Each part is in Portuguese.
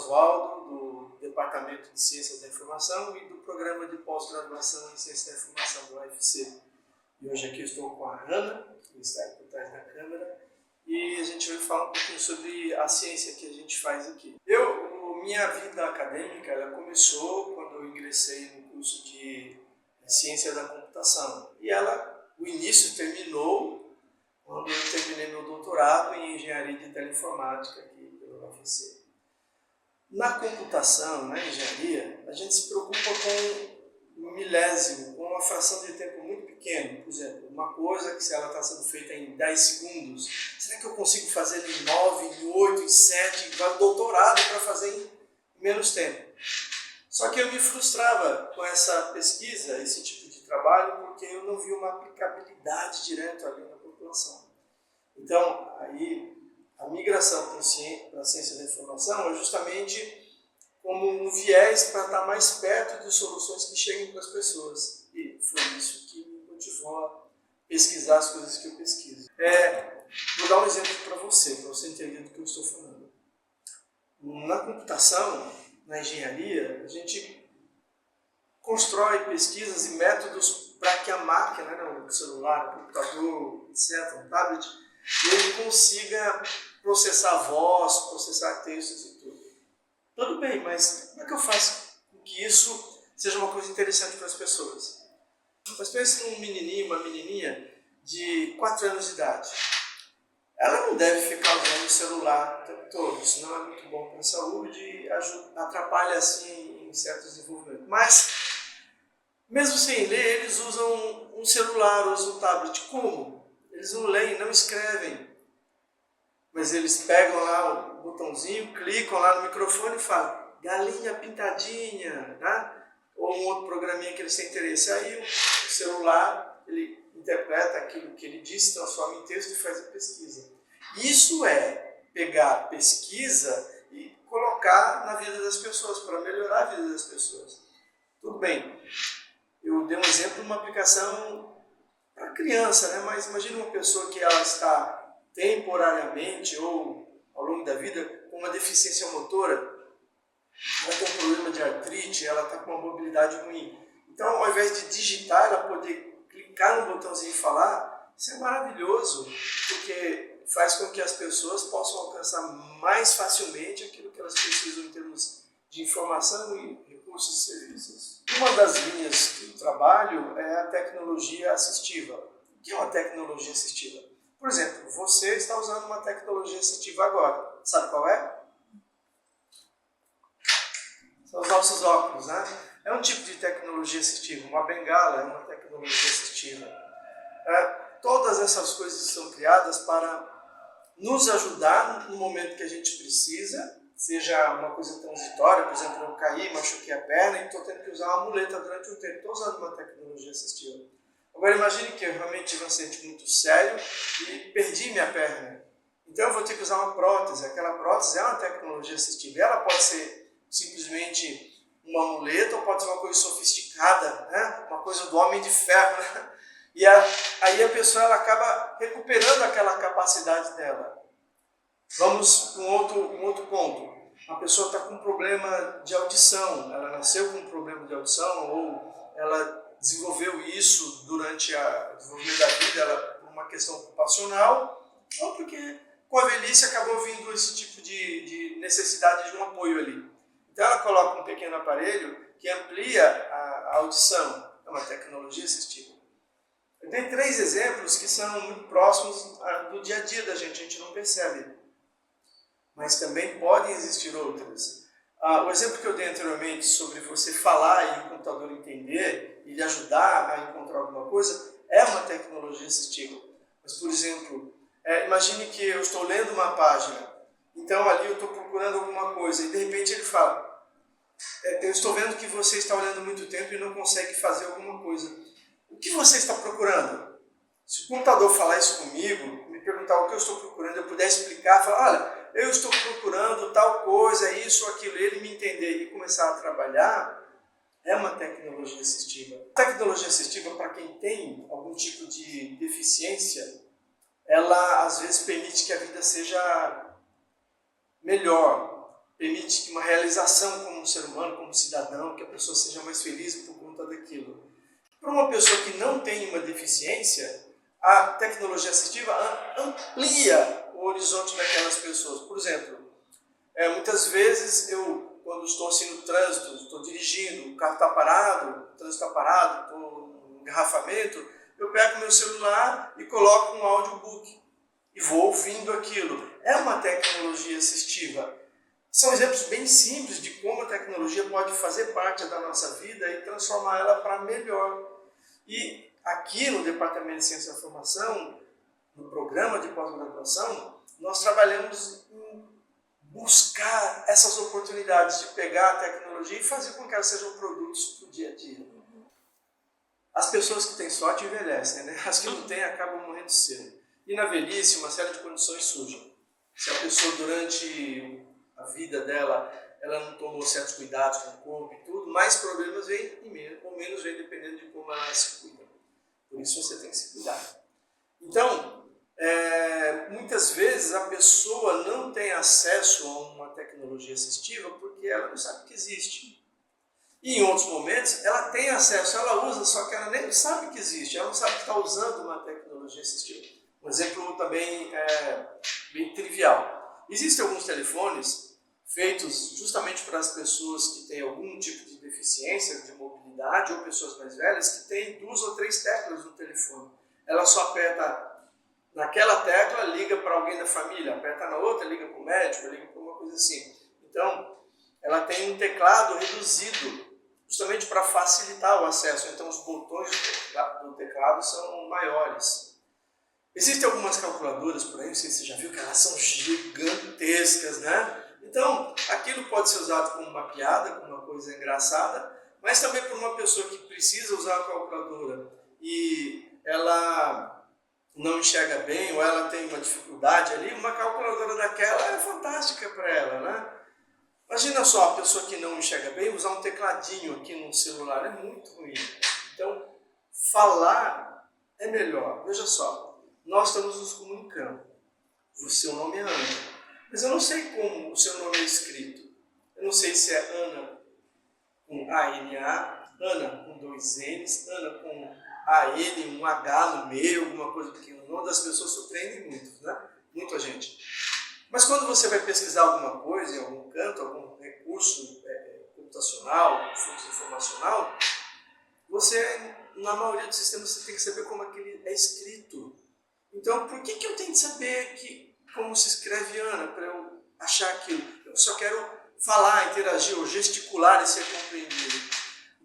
Oswaldo, do Departamento de Ciências da Informação e do Programa de Pós-Graduação em Ciência da Informação do UFC. E hoje aqui eu estou com a Ana, que está aqui por trás da câmera, e a gente vai falar um pouquinho sobre a ciência que a gente faz aqui. Minha vida acadêmica ela começou quando eu ingressei no curso de Ciência da Computação. E o início terminou quando eu terminei meu doutorado em Engenharia de Teleinformática aqui pelo UFC. Na computação, na engenharia, a gente se preocupa com um milésimo, com uma fração de tempo muito pequena. Por exemplo, uma coisa que se ela está sendo feita em 10 segundos, será que eu consigo fazer em 9, em 8, em 7, vai um doutorado para fazer em menos tempo? Só que eu me frustrava com essa pesquisa, esse tipo de trabalho, porque eu não vi uma aplicabilidade direta ali na população. Então, aí, a migração para a ciência da informação é justamente como um viés para estar mais perto de soluções que cheguem para as pessoas. E foi isso que me motivou a pesquisar as coisas que eu pesquiso. Vou dar um exemplo para você entender do que eu estou falando. Na computação, na engenharia, a gente constrói pesquisas e métodos para que a máquina, o celular, o computador, etc., o tablet, ele consiga processar voz, processar textos e tudo. Tudo bem, mas como é que eu faço com que isso seja uma coisa interessante para as pessoas? Mas pense num menininho, uma menininha de 4 anos de idade. Ela não deve ficar usando o celular o tempo todo, isso não é muito bom para a saúde e atrapalha assim em certos desenvolvimentos. Mas, mesmo sem ler, eles usam um celular, usam um tablet. Como? Eles não leem, não escrevem. Mas eles pegam lá o botãozinho, clicam lá no microfone e falam galinha pintadinha, né? Ou um outro programinha que eles têm interesse. Aí o celular, ele interpreta aquilo que ele disse, transforma em texto e faz a pesquisa. Isso é pegar pesquisa e colocar na vida das pessoas, para melhorar a vida das pessoas. Tudo bem, eu dei um exemplo de uma aplicação para criança, né? Mas imagine uma pessoa que ela está temporariamente ou ao longo da vida com uma deficiência motora, ela tem um problema de artrite, ela está com uma mobilidade ruim. Então, ao invés de digitar, ela poder clicar no botãozinho e falar, isso é maravilhoso, porque faz com que as pessoas possam alcançar mais facilmente aquilo que elas precisam em termos de informação e recursos e serviços. Uma das linhas que eu trabalho é a tecnologia assistiva. O que é uma tecnologia assistiva? Por exemplo, você está usando uma tecnologia assistiva agora. Sabe qual é? São os nossos óculos, né? É um tipo de tecnologia assistiva. Uma bengala é uma tecnologia assistiva. Todas essas coisas são criadas para nos ajudar no momento que a gente precisa, seja uma coisa transitória, por exemplo, eu caí, machuquei a perna e estou tendo que usar uma muleta durante um tempo. Estou usando uma tecnologia assistiva. Agora imagine que eu realmente tive um acidente muito sério e perdi minha perna. Então eu vou ter que usar uma prótese. Aquela prótese é uma tecnologia assistiva. Ela pode ser simplesmente uma muleta ou pode ser uma coisa sofisticada, né? Uma coisa do homem de ferro. Né? E aí a pessoa ela acaba recuperando aquela capacidade dela. Vamos para um outro ponto. A pessoa está com um problema de audição. Ela nasceu com um problema de audição ou ela desenvolveu isso durante o desenvolvimento da vida, ela, por uma questão ocupacional, ou porque com a velhice acabou vindo esse tipo de necessidade de um apoio ali. Então ela coloca um pequeno aparelho que amplia a audição, é uma tecnologia assistiva. Eu dei 3 exemplos que são muito próximos do dia a dia da gente, a gente não percebe. Mas também podem existir outras. O exemplo que eu dei anteriormente sobre você falar e o computador entender e lhe ajudar a encontrar alguma coisa é uma tecnologia assistiva. Mas, por exemplo, imagine que eu estou lendo uma página, então ali eu estou procurando alguma coisa e de repente ele fala eu estou vendo que você está olhando muito tempo e não consegue fazer alguma coisa. O que você está procurando? Se o computador falar isso comigo, me perguntar o que eu estou procurando, eu puder explicar, falar, olha, eu estou procurando tal coisa, isso ou aquilo, ele me entender e começar a trabalhar, é uma tecnologia assistiva. A tecnologia assistiva, para quem tem algum tipo de deficiência, ela às vezes permite que a vida seja melhor. permite uma realização como ser humano, como cidadão, que a pessoa seja mais feliz por conta daquilo. Para uma pessoa que não tem uma deficiência, a tecnologia assistiva amplia o horizonte daquelas pessoas. Por exemplo, muitas vezes eu, quando estou assim no trânsito, estou dirigindo, o carro está parado, o trânsito está parado, estou no engarrafamento, eu pego meu celular e coloco um audiobook e vou ouvindo aquilo. É uma tecnologia assistiva. São exemplos bem simples de como a tecnologia pode fazer parte da nossa vida e transformar ela para melhor. E aqui no Departamento de Ciência da Informação, no programa de pós-graduação, nós trabalhamos em buscar essas oportunidades de pegar a tecnologia e fazer com que elas sejam produtos do dia a dia. As pessoas que têm sorte envelhecem, né? As que não têm acabam morrendo cedo. E na velhice, uma série de condições surgem. Se a pessoa, durante a vida dela, ela não tomou certos cuidados com o corpo e tudo, mais problemas vêm ou menos vêm, dependendo de como ela se cuida. Por isso você tem que se cuidar. Então, muitas vezes a pessoa não tem acesso a uma tecnologia assistiva porque ela não sabe que existe. E em outros momentos ela tem acesso, ela usa, só que ela nem sabe que existe, ela não sabe que está usando uma tecnologia assistiva. Um exemplo também bem trivial. Existem alguns telefones feitos justamente para as pessoas que têm algum tipo de deficiência, de mobilidade, ou pessoas mais velhas, que têm 2 ou 3 teclas no telefone. Ela só aperta naquela tecla, liga para alguém da família, aperta na outra, liga para o médico, liga para uma coisa assim. Então, ela tem um teclado reduzido, justamente para facilitar o acesso. Então, os botões do teclado são maiores. Existem algumas calculadoras por aí, não sei se você já viu, que elas são gigantescas, né? Então, aquilo pode ser usado como uma piada, como uma coisa engraçada, mas também por uma pessoa que precisa usar a calculadora e ela não enxerga bem ou ela tem uma dificuldade ali, uma calculadora daquela é fantástica para ela, né? Imagina só, a pessoa que não enxerga bem usar um tecladinho aqui no celular, é muito ruim. Então, falar é melhor. Veja só, nós estamos nos comunicando. O seu nome é Ana, mas eu não sei como o seu nome é escrito. Eu não sei se é Ana com A-N-A, Ana com 2 N's, Ana com A-N, um H no meio, alguma coisa pequena. O nome das pessoas surpreende muito, né? Muita gente. Mas quando você vai pesquisar alguma coisa em algum canto, algum recurso computacional, fluxo informacional, você, na maioria dos sistemas, você tem que saber como aquele é escrito. Então, por que eu tenho que saber como se escreve Ana para eu achar aquilo? Eu só quero falar, interagir ou gesticular e ser compreendido.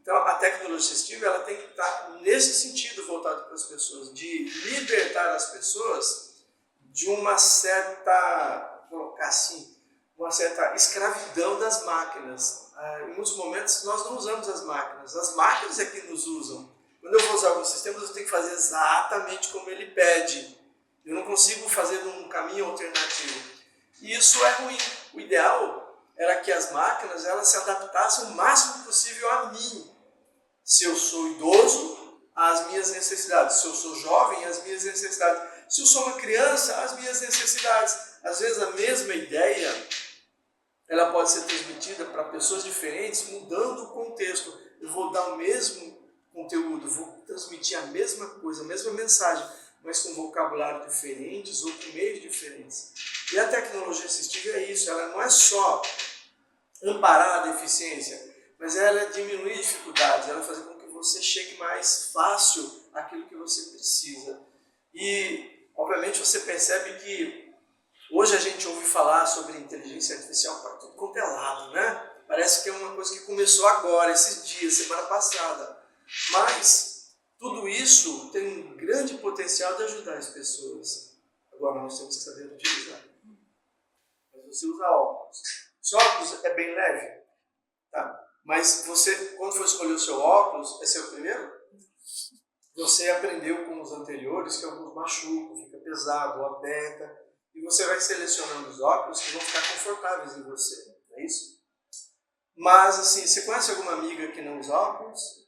Então, a tecnologia assistiva ela tem que estar nesse sentido voltado para as pessoas, de libertar as pessoas de uma certa, colocar assim, uma certa escravidão das máquinas. Em muitos momentos nós não usamos as máquinas é que nos usam. Quando eu vou usar alguns sistemas, eu tenho que fazer exatamente como ele pede. Eu não consigo fazer num caminho alternativo. E isso é ruim. O ideal era que as máquinas elas se adaptassem o máximo possível a mim. Se eu sou idoso, às minhas necessidades. Se eu sou jovem, às minhas necessidades. Se eu sou uma criança, as minhas necessidades. Às vezes a mesma ideia, ela pode ser transmitida para pessoas diferentes, mudando o contexto. Eu vou dar o mesmo conteúdo, vou transmitir a mesma coisa, a mesma mensagem, mas com vocabulário diferentes ou com meios diferentes. E a tecnologia assistiva é isso, ela não é só amparar a deficiência, mas ela é diminuir dificuldades, ela fazer com que você chegue mais fácil àquilo que você precisa. E, obviamente, você percebe que hoje a gente ouve falar sobre inteligência artificial para tudo quanto é lado, né? Parece que é uma coisa que começou agora, esses dias, semana passada. Mas tudo isso tem um grande potencial de ajudar as pessoas. Agora nós temos que saber utilizar. Mas você usa óculos. Seu óculos é bem leve, tá? Mas você, quando for escolher o seu óculos, esse é o primeiro? Você aprendeu com os anteriores que alguns machucam, fica pesado ou aperta, e você vai selecionando os óculos que vão ficar confortáveis em você, não é isso? Mas, assim, você conhece alguma amiga que não usa óculos?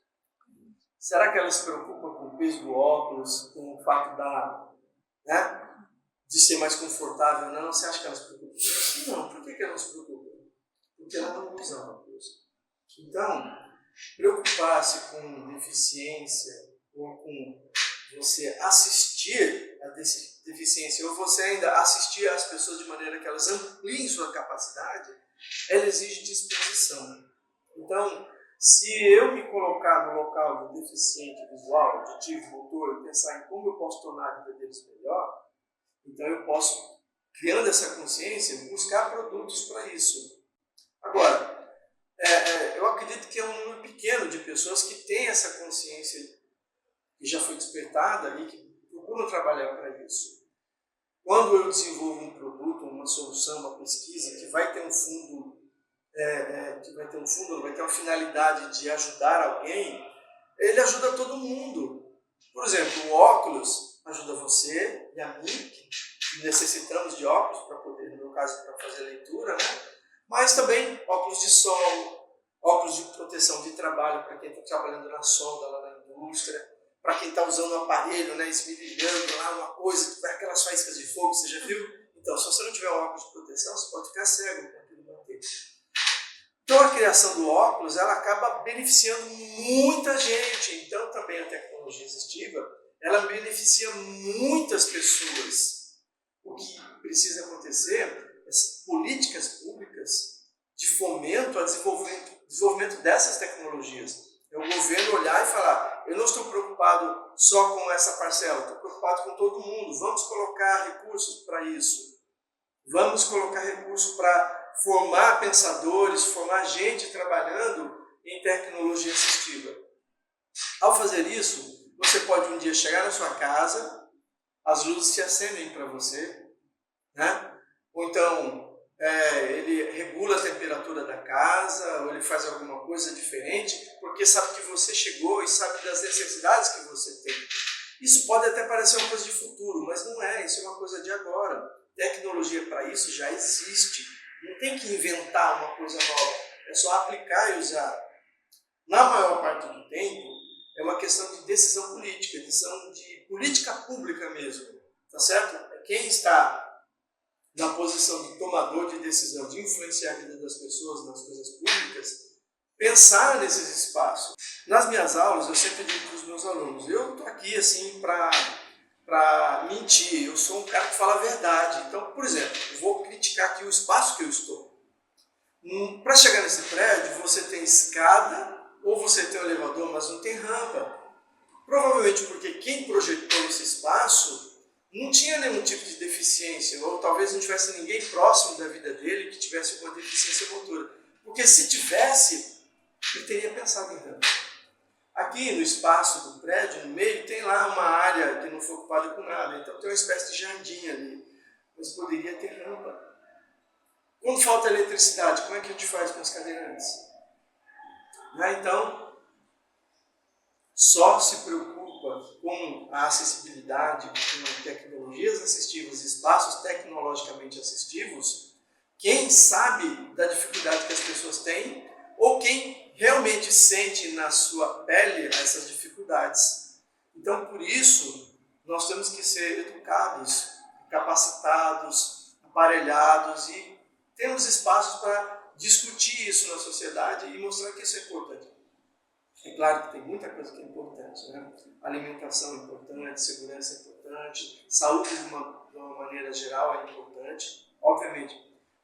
Será que ela se preocupa com o peso do óculos, com o fato de ser mais confortável? Não, você acha que ela se preocupa? Não, por que ela não se preocupa? porque ela não usa óculos. Então, preocupar-se com deficiência ou com você assistir a deficiência ou você ainda assistir às pessoas de maneira que elas ampliem sua capacidade, ela exige disposição. Então, se eu me colocar no local do deficiente visual, auditivo, motor, e pensar em como eu posso tornar a vida deles melhor, então eu posso, criando essa consciência, buscar produtos para isso. Agora, eu acredito que é um número pequeno de pessoas que têm essa consciência que já foi despertada e que procuram trabalhar para isso. Quando eu desenvolvo um produto, uma solução, uma pesquisa que vai ter um fundo, vai ter uma finalidade de ajudar alguém, ele ajuda todo mundo. Por exemplo, o óculos ajuda você e a mim, que necessitamos de óculos para poder, no meu caso, para fazer leitura, né? Mas também óculos de sol, óculos de proteção de trabalho para quem está trabalhando na solda, lá na indústria, para quem está usando um aparelho, né, esmerilhando lá uma coisa, que vai aquelas faíscas de fogo, você já viu? Então, se você não tiver um óculos de proteção, você pode ficar cego com aquilo bater. Então, a criação do óculos, ela acaba beneficiando muita gente. Então, também a tecnologia assistiva, ela beneficia muitas pessoas. O que precisa acontecer políticas públicas de fomento ao desenvolvimento dessas tecnologias. É o governo olhar e falar, eu não estou preocupado só com essa parcela, estou preocupado com todo mundo, vamos colocar recursos para isso. Vamos colocar recursos para formar pensadores, formar gente trabalhando em tecnologia assistiva. Ao fazer isso, você pode um dia chegar na sua casa, as luzes se acendem para você, né? Ou então ele regula a temperatura da casa, ou ele faz alguma coisa diferente, porque sabe que você chegou e sabe das necessidades que você tem. Isso pode até parecer uma coisa de futuro, mas não é, isso é uma coisa de agora. Tecnologia para isso já existe, não tem que inventar uma coisa nova, é só aplicar e usar. Na maior parte do tempo, é uma questão de decisão política, decisão de política pública mesmo, tá certo? Quem está na posição de tomador de decisão, de influenciar a vida das pessoas nas coisas públicas, pensar nesses espaços. Nas minhas aulas, eu sempre digo para os meus alunos, eu estou aqui assim para mentir, eu sou um cara que fala a verdade. Então, por exemplo, eu vou criticar aqui o espaço que eu estou. Para chegar nesse prédio, você tem escada ou você tem um elevador, mas não tem rampa. Provavelmente porque quem projetou esse espaço não tinha nenhum tipo de deficiência, ou talvez não tivesse ninguém próximo da vida dele que tivesse alguma deficiência motora. Porque se tivesse, ele teria pensado em rampa. Aqui no espaço do prédio, no meio, tem lá uma área que não foi ocupada com nada, então tem uma espécie de jardim ali, mas poderia ter rampa. Quando falta eletricidade, como é que a gente faz com os cadeirantes? Então, só se preocupa com a acessibilidade, com tecnologias assistivas, espaços tecnologicamente assistivos, quem sabe da dificuldade que as pessoas têm ou quem realmente sente na sua pele essas dificuldades. Então, por isso, nós temos que ser educados, capacitados, aparelhados e temos espaços para discutir isso na sociedade e mostrar que isso é importante. É claro que tem muita coisa que é importante, né? Alimentação é importante, segurança é importante, saúde de uma maneira geral é importante, obviamente.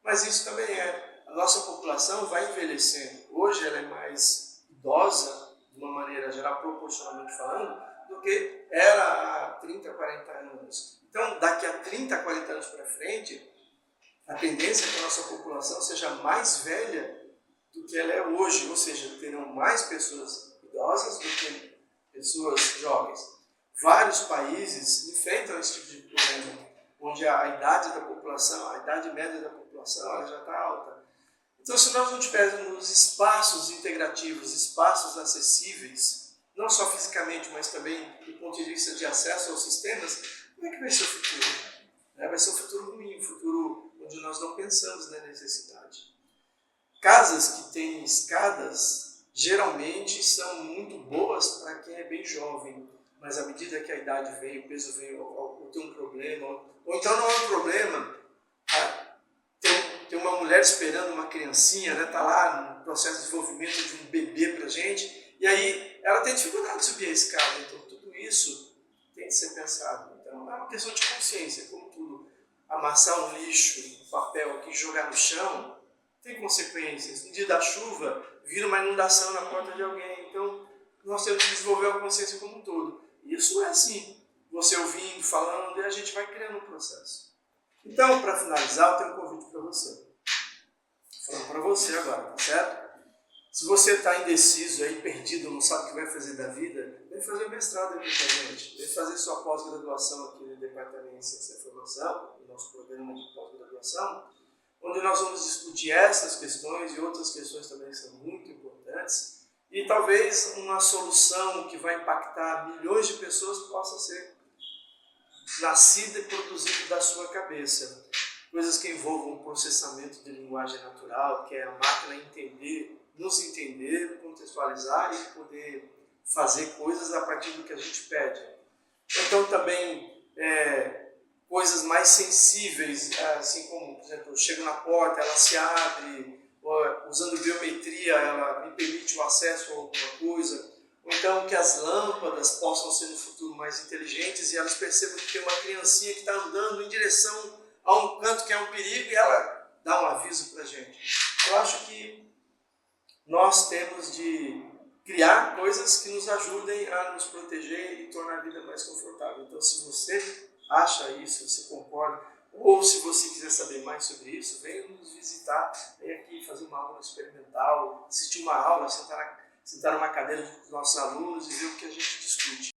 Mas isso também é, a nossa população vai envelhecendo. Hoje ela é mais idosa, de uma maneira geral, proporcionalmente falando, do que era há 30, 40 anos. Então, daqui a 30, 40 anos para frente, a tendência é que a nossa população seja mais velha do que ela é hoje, ou seja, terão mais pessoas idosas do que pessoas jovens. Vários países enfrentam esse tipo de problema, onde a idade da população, a idade média da população, ela já está alta. Então, se nós não tivermos espaços integrativos, espaços acessíveis, não só fisicamente, mas também do ponto de vista de acesso aos sistemas, como é que vai ser o futuro? Vai ser um futuro ruim, um futuro onde nós não pensamos na necessidade. Casas que têm escadas, geralmente são muito boas para quem é bem jovem, mas à medida que a idade vem, o peso vem, ou tem um problema, ou então não é um problema, tem uma mulher mulher esperando uma criancinha, né? Tá lá no processo de desenvolvimento de um bebê pra gente, e aí ela tem dificuldade de subir a escada. Então tudo isso tem que ser pensado. Então é uma questão de consciência, como tudo. Amassar um lixo, um papel aqui, jogar no chão, tem consequências. No dia da chuva, vira uma inundação na porta de alguém. Então nós temos que desenvolver a consciência como um todo. Isso é assim, você ouvindo, falando, e a gente vai criando um processo. Então, para finalizar, eu tenho um convite para você. Falando para você agora, tá certo? Se você está indeciso, aí, perdido, não sabe o que vai fazer da vida, vem fazer mestrado aqui com a gente. Vem fazer sua pós-graduação aqui no Departamento de Ciência da Informação, no nosso programa de pós-graduação, onde nós vamos discutir essas questões e outras questões também que são muito importantes. E talvez uma solução que vai impactar milhões de pessoas possa ser nascida e produzida da sua cabeça. Coisas que envolvam o processamento de linguagem natural, que é a máquina entender, nos entender, contextualizar e poder fazer coisas a partir do que a gente pede. Então também coisas mais sensíveis, assim como, por exemplo, eu chego na porta, ela se abre, usando biometria, ela me permite o acesso a alguma coisa. Ou então que as lâmpadas possam ser no futuro mais inteligentes e elas percebam que tem uma criancinha que está andando em direção a um canto que é um perigo e ela dá um aviso para a gente. Eu acho que nós temos de criar coisas que nos ajudem a nos proteger e tornar a vida mais confortável. Então, se você acha isso, se concorda, ou se você quiser saber mais sobre isso, venha nos visitar, venha aqui fazer uma aula experimental, assistir uma aula, sentar numa cadeira com os nossos alunos e ver o que a gente discute.